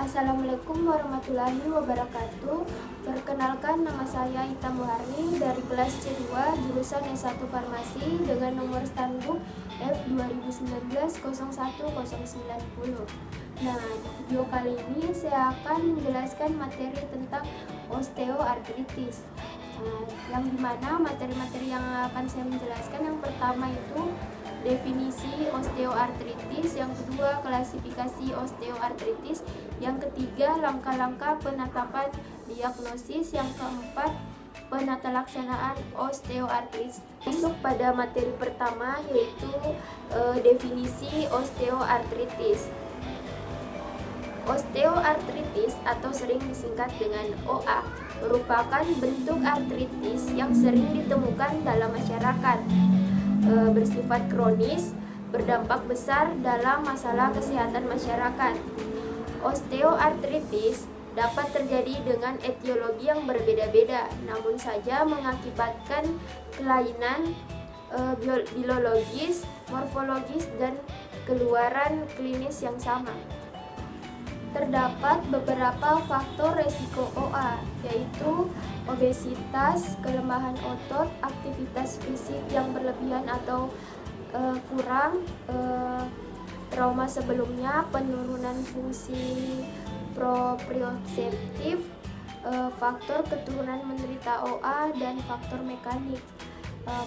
Assalamualaikum warahmatullahi wabarakatuh. Perkenalkan, nama saya Ita Muharni dari kelas C2 jurusan S1 Farmasi dengan nomor standbook F2019-01090. Nah, di video kali ini saya akan menjelaskan materi tentang osteoartritis. Yang dimana materi-materi yang akan saya menjelaskan, yang pertama itu definisi osteoartritis, yang kedua klasifikasi osteoartritis, yang ketiga langkah-langkah penetapan diagnosis, yang keempat penata laksanaan osteoartritis. Masuk pada materi pertama, yaitu definisi osteoartritis. Osteoartritis atau sering disingkat dengan OA merupakan bentuk artritis yang sering ditemukan dalam masyarakat, bersifat kronis, berdampak besar dalam masalah kesehatan masyarakat. Osteoartritis dapat terjadi dengan etiologi yang berbeda-beda, namun saja mengakibatkan kelainan biologis, morfologis, dan keluaran klinis yang sama. Terdapat beberapa faktor resiko OA, yaitu obesitas, kelemahan otot, aktivitas fisik yang berlebihan atau kurang, trauma sebelumnya, penurunan fungsi proprioseptif, faktor keturunan menderita OA, dan faktor mekanik.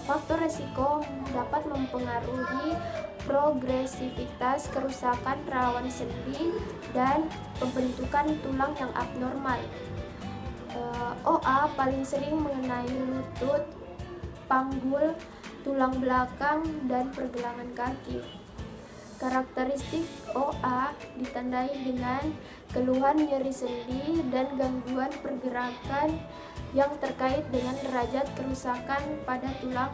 Faktor resiko dapat mempengaruhi progresivitas, kerusakan rawan sendi, dan pembentukan tulang yang abnormal. OA paling sering mengenai lutut, panggul, tulang belakang, dan pergelangan kaki. Karakteristik OA ditandai dengan keluhan nyeri sendi dan gangguan pergerakan yang terkait dengan derajat kerusakan pada tulang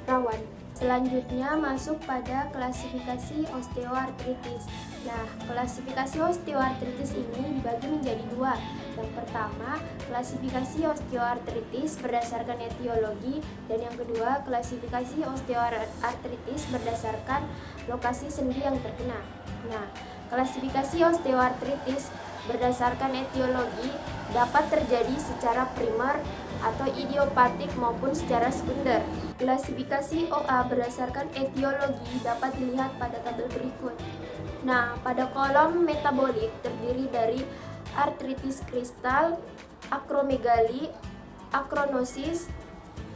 rawan. Selanjutnya masuk pada klasifikasi osteoartritis. Nah, klasifikasi osteoartritis ini dibagi menjadi dua. Yang pertama, klasifikasi osteoartritis berdasarkan etiologi, dan yang kedua, klasifikasi osteoartritis berdasarkan lokasi sendi yang terkena. Nah, klasifikasi osteoartritis berdasarkan etiologi dapat terjadi secara primer atau idiopatik maupun secara sekunder. Klasifikasi OA berdasarkan etiologi dapat dilihat pada tabel berikut. Nah, pada kolom metabolik terdiri dari artritis kristal, akromegali, akronosis,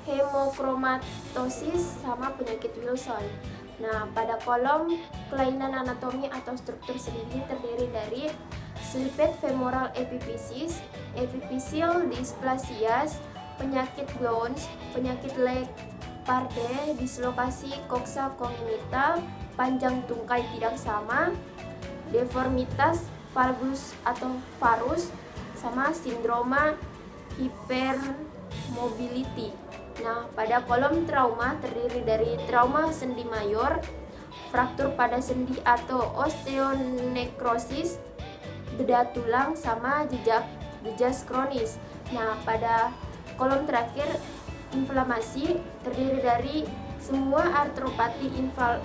hemochromatosis, sama penyakit Wilson. Nah, pada kolom kelainan anatomi atau struktur sendi terdiri dari sliped femoral epiphysis, epiphyseal dysplasias, penyakit Blount, penyakit Leparde, dislokasi coxa congenital, panjang tungkai tidak sama, deformitas valgus atau varus, sama sindroma hypermobility. Nah, pada kolom trauma terdiri dari trauma sendi mayor, fraktur pada sendi atau osteonekrosis, bedah tulang, sama jejas kronis. Nah, pada kolom terakhir inflamasi terdiri dari semua artropati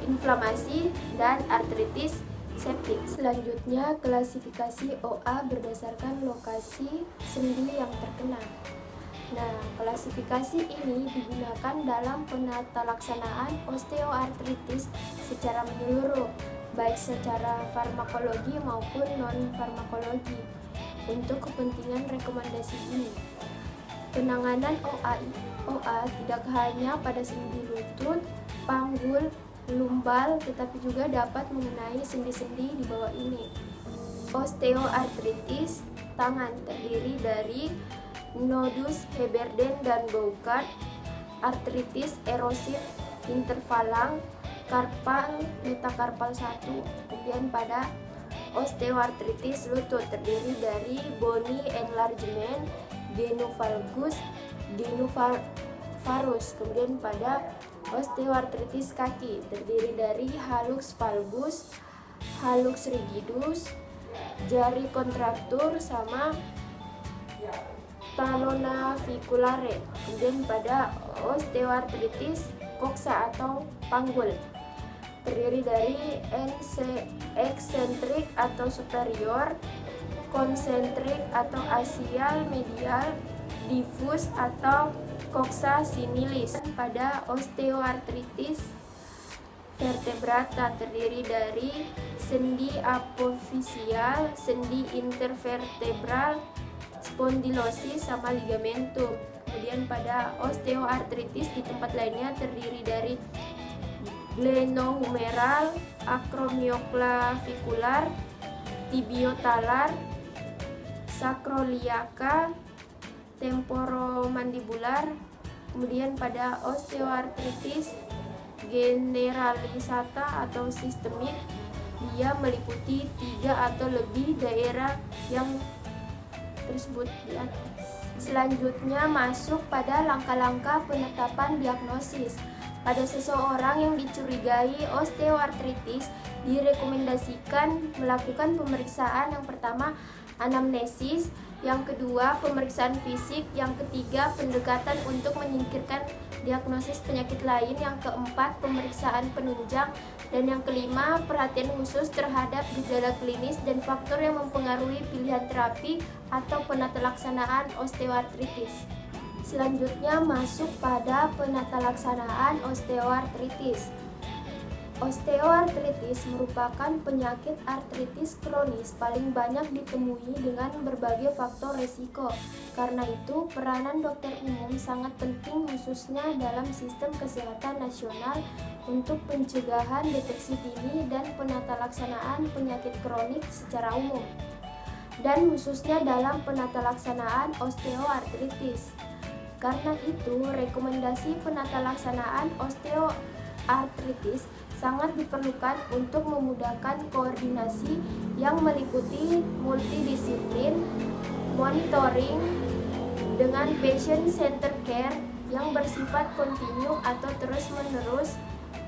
inflamasi dan artritis septik. Selanjutnya, klasifikasi OA berdasarkan lokasi sendi yang terkena. Nah, klasifikasi ini digunakan dalam penata laksanaan osteoartritis secara menyeluruh, baik secara farmakologi maupun non-farmakologi. Untuk kepentingan rekomendasi ini, penanganan OA tidak hanya pada sendi lutut, panggul, lumbal, tetapi juga dapat mengenai sendi-sendi di bawah ini. Osteoartritis tangan terdiri dari nodus Heberden dan Bouchard, artritis erosif interfalang, karpal, metakarpal 1. Kemudian pada osteoartritis lutut terdiri dari bony enlargement, genovalgus, genovarus. Kemudian pada osteoartritis kaki terdiri dari hallux valgus, hallux rigidus, jari kontraktur, sama talonaviculare. Kemudian pada osteoartritis coxa atau panggul terdiri dari eksentrik atau superior, konsentrik atau axial, medial, diffus atau coxa similis. Pada osteoartritis vertebrata terdiri dari sendi apofisial, sendi intervertebral, spondylosis sama ligamentum. Kemudian pada osteoartritis di tempat lainnya terdiri dari glenohumeral, acromioclavicular, tibiotalar, sacroiliaca, temporomandibular. Kemudian pada osteoartritis generalisata atau sistemik, dia meliputi 3 atau lebih daerah yang tersebut di atas. Selanjutnya masuk pada langkah-langkah penetapan diagnosis. Pada seseorang yang dicurigai osteoartritis, direkomendasikan melakukan pemeriksaan yang pertama anamnesis, yang kedua pemeriksaan fisik, yang ketiga pendekatan untuk menyingkirkan diagnosis penyakit lain, yang keempat pemeriksaan penunjang, dan yang kelima perhatian khusus terhadap gejala klinis dan faktor yang mempengaruhi pilihan terapi atau penata laksanaan osteoartritis. Selanjutnya masuk pada penata laksanaan osteoartritis. Osteoartritis merupakan penyakit artritis kronis paling banyak ditemui dengan berbagai faktor resiko. Karena itu, peranan dokter umum sangat penting khususnya dalam sistem kesehatan nasional untuk pencegahan, deteksi dini, dan penata laksanaan penyakit kronik secara umum, dan khususnya dalam penata laksanaan osteoartritis. Karena itu, rekomendasi penata laksanaan osteoartritis sangat diperlukan untuk memudahkan koordinasi yang meliputi multidisiplin, monitoring dengan patient-centered care yang bersifat kontinu atau terus-menerus,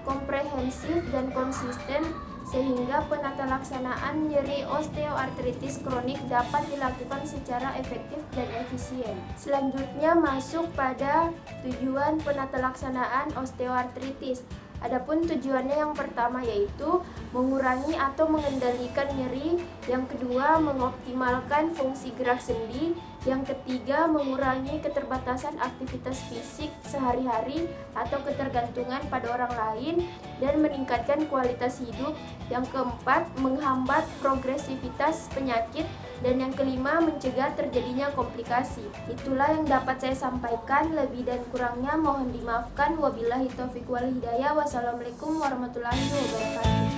komprehensif dan konsisten, sehingga penata laksanaan nyeri osteoartritis kronik dapat dilakukan secara efektif dan efisien. Selanjutnya masuk pada tujuan penata laksanaan osteoartritis. Adapun tujuannya yang pertama yaitu mengurangi atau mengendalikan nyeri, yang kedua mengoptimalkan fungsi gerak sendi, yang ketiga mengurangi keterbatasan aktivitas fisik sehari-hari atau ketergantungan pada orang lain, dan meningkatkan kualitas hidup, yang keempat menghambat progresivitas penyakit, dan yang kelima mencegah terjadinya komplikasi. Itulah yang dapat saya sampaikan, lebih dan kurangnya mohon dimaafkan. Wabillahi taufiq wal hidayah. Wassalamualaikum warahmatullahi wabarakatuh.